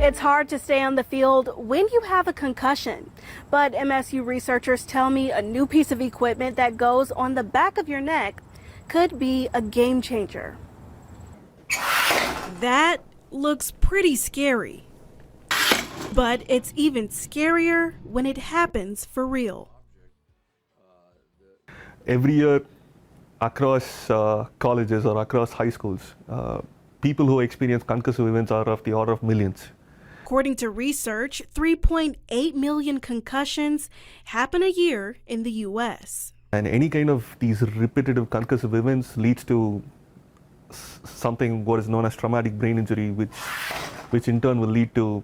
It's hard to stay on the field when you have a concussion, but MSU researchers tell me a new piece of equipment that goes on the back of your neck could be a game changer. That looks pretty scary, but it's even scarier when it happens for real. Every year across colleges or across high schools, people who experience concussive events are of the order of millions. According to research, 3.8 million concussions happen a year in the U.S. And any kind of these repetitive concussive events leads to something what is known as traumatic brain injury, which in turn will lead to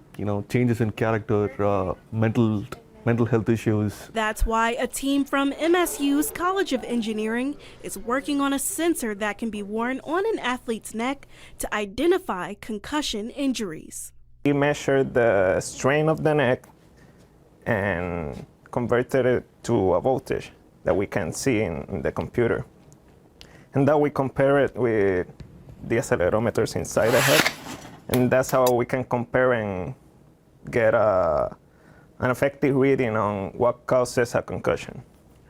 changes in character, mental health issues. That's why a team from MSU's College of Engineering is working on a sensor that can be worn on an athlete's neck to identify concussion injuries. We measured the strain of the neck and converted it to a voltage that we can see in the computer. And then we compare it with the accelerometers inside the head. And that's how we can compare and get an effective reading on what causes a concussion.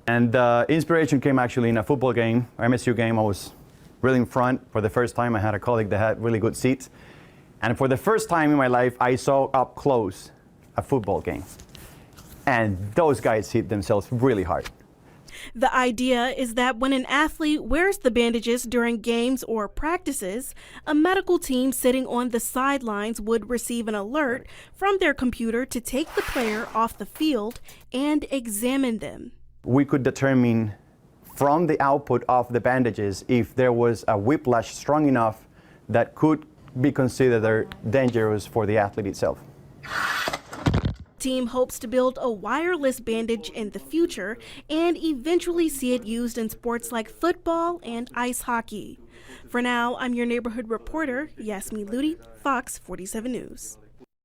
And the inspiration came actually in a football game, MSU game. I was really in front for the first time. I had a colleague that had really good seats. And for the first time in my life, I saw up close a football game. And those guys hit themselves really hard. The idea is that when an athlete wears the bandages during games or practices, a medical team sitting on the sidelines would receive an alert from their computer to take the player off the field and examine them. We could determine from the output of the bandages if there was a whiplash strong enough that could be considered dangerous for the athlete itself. Team hopes to build a wireless bandage in the future and eventually see it used in sports like football and ice hockey. For now, I'm your neighborhood reporter, Yasmin Ludi, Fox 47 News.